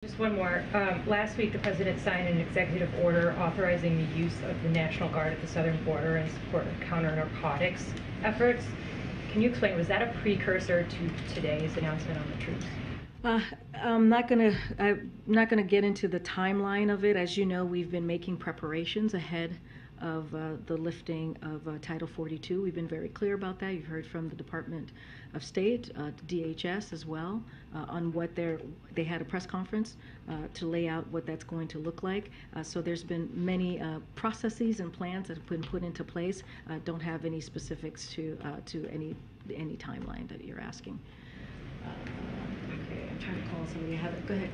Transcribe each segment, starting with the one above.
Just one more. Last week, the President signed an executive order authorizing the use of the National Guard at the southern border in support of counter-narcotics efforts. Can you explain, was that a precursor to today's announcement on the troops? I'm not gonna get into the timeline of it. As you know, we've been making preparations ahead of the lifting of Title 42. We've been very clear about that. You've heard from the Department of State, DHS as well, on what they had a press conference to lay out what that's going to look like. So there's been many processes and plans that have been put into place. Don't have any specifics to any timeline that you're asking. Okay, I'm trying to call somebody. Go ahead.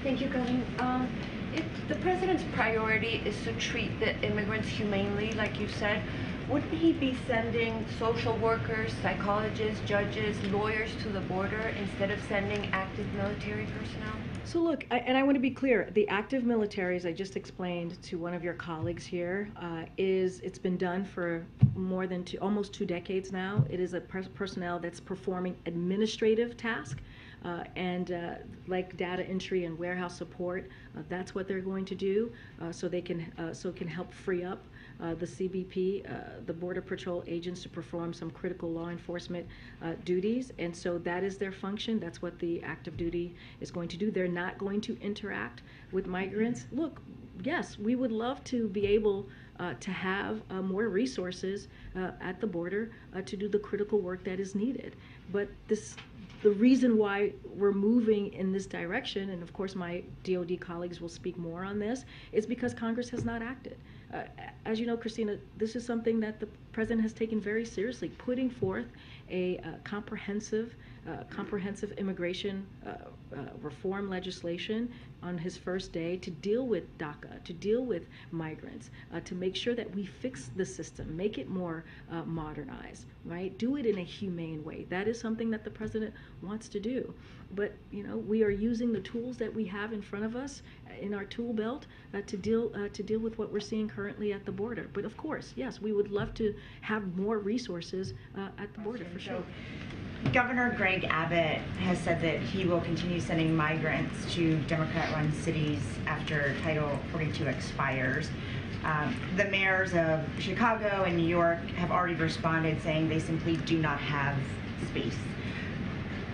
Thank you, Governor. If the President's priority is to treat the immigrants humanely, like you said, wouldn't he be sending social workers, psychologists, judges, lawyers to the border instead of sending active military personnel? So look, I want to be clear, the active military, as I just explained to one of your colleagues here, it's been done for more than almost 2 decades now. It is a personnel that's performing administrative tasks. Like data entry and warehouse support, that's what they're going to do, so it can help free up the CBP, the Border Patrol agents, to perform some critical law enforcement duties. And so that is their function. That's what the active duty is going to do. They're not going to interact with migrants. Look, yes, we would love to be able to have more resources at the border to do the critical work that is needed. But the reason why we're moving in this direction, and of course my DOD colleagues will speak more on this, is because Congress has not acted. As you know, Christina, this is something that the President has taken very seriously, putting forth a comprehensive immigration reform legislation on his first day to deal with DACA, to deal with migrants, to make sure that we fix the system, make it more modernized, right? Do it in a humane way. That is something that the President wants to do. But we are using the tools that we have in front of us in our tool belt to deal with what we're seeing currently at the border. But of course, yes, we would love to have more resources at the border for sure. Governor Greg Abbott has said that he will continue sending migrants to Democrat-run cities after Title 42 expires. The mayors of Chicago and New York have already responded, saying they simply do not have space.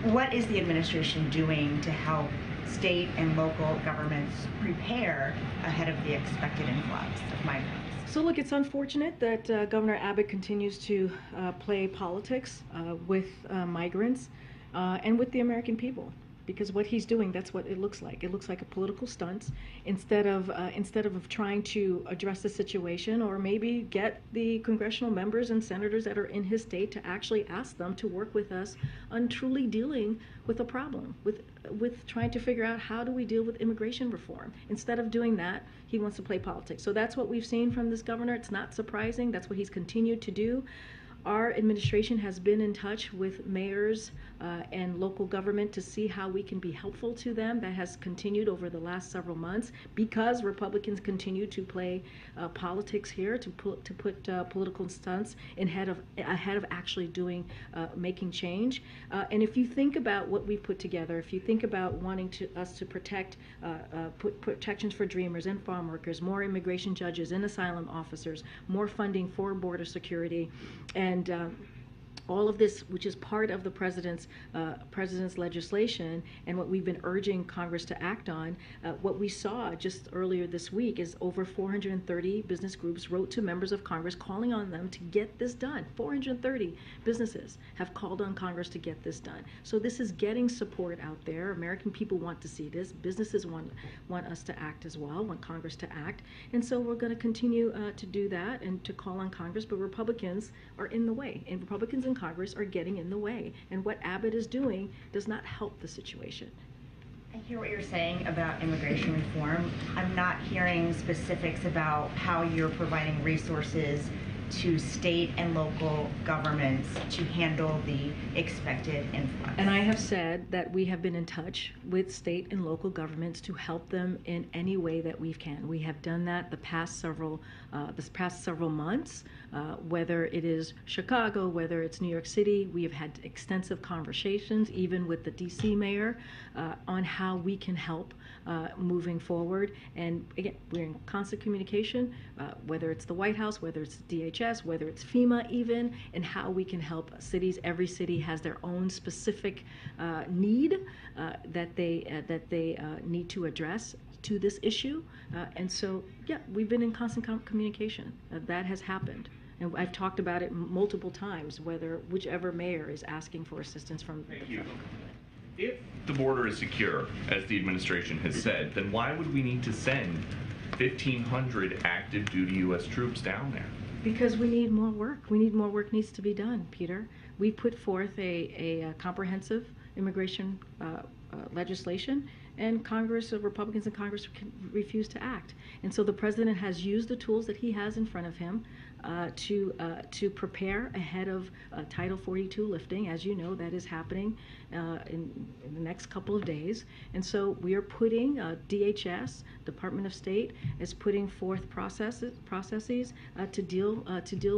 What is the administration doing to help state and local governments prepare ahead of the expected influx of migrants? So look, it's unfortunate that Governor Abbott continues to play politics with migrants and with the American people. Because what he's doing, that's what it looks like. It looks like a political stunt. Instead of trying to address the situation, or maybe get the congressional members and senators that are in his state to actually ask them to work with us on truly dealing with a problem, with trying to figure out how do we deal with immigration reform. Instead of doing that, he wants to play politics. So that's what we've seen from this governor. It's not surprising. That's what he's continued to do. Our administration has been in touch with mayors and local government to see how we can be helpful to them. That has continued over the last several months because Republicans continue to play politics here, to put political stunts ahead of actually making change. And if you think about what we've put together, if you think about wanting us to protect, put protections for dreamers and farm workers, more immigration judges and asylum officers, more funding for border security, and all of this, which is part of the president's legislation, and what we've been urging Congress to act on. What we saw just earlier this week is over 430 business groups wrote to members of Congress calling on them to get this done. 430 businesses have called on Congress to get this done. So this is getting support out there. American people want to see this. Businesses want us to act as well, want Congress to act. And so we're going to continue to do that and to call on Congress, but Republicans are in the way, and Republicans in Congress are getting in the way, and what Abbott is doing does not help the situation. I hear what you're saying about immigration reform. I'm not hearing specifics about how you're providing resources to state and local governments to handle the expected influx. And I have said that we have been in touch with state and local governments to help them in any way that we can. We have done that this past several months, whether it is Chicago, whether it's New York City. We have had extensive conversations, even with the DC mayor, on how we can help moving forward. And again, we're in constant communication, whether it's the White House, whether it's DHS, whether it's FEMA even, and how we can help cities. Every city has their own specific need that they need to address to this issue. And so, yeah, we've been in constant communication. That has happened. And I've talked about it multiple times, whichever mayor is asking for assistance from. Thank you. If the border is secure, as the administration has said, then why would we need to send 1,500 active duty U.S. troops down there? Because we need more work. More work needs to be done, Peter. We put forth a comprehensive immigration legislation, and Republicans in Congress refuse to act. And so the president has used the tools that he has in front of him to prepare ahead of Title 42 lifting. As you know, that is happening in the next couple of days. And so we are putting DHS, Department of State, is putting forth processes to deal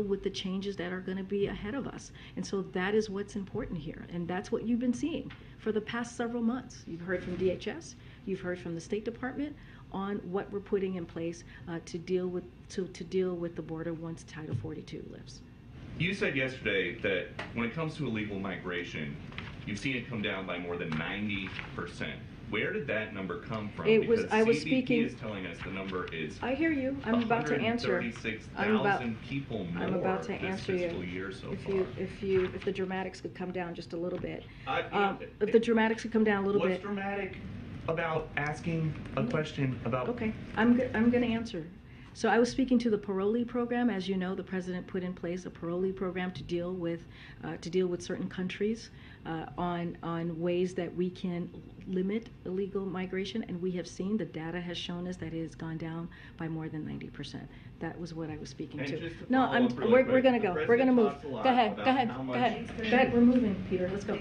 with the changes that are going to be ahead of us. And so that is what's important here, and that's what you've been seeing for the past several months. You've heard from DHS, you've heard from the State Department on what we're putting in place to deal with the border once Title 42 lifts. You said yesterday that when it comes to illegal migration, you've seen it come down by more than 90%. Where did that number come from? Because CBP is telling us the number is. I hear you. I'm about to answer. 136,000 people more. I'm about to answer this fiscal year so far. If the dramatics could come down just a little bit. If the dramatics could come down a little bit. What's dramatic about asking a question about? Okay, I'm going to answer. So I was speaking to the parolee program. As you know, the president put in place a parolee program to deal with certain countries on ways that we can limit illegal migration, and we have seen the data has shown us that it has gone down by more than 90%. That was what I was speaking to. No, we're going to go. We're going to move. Go ahead. We're moving, Peter. Let's go.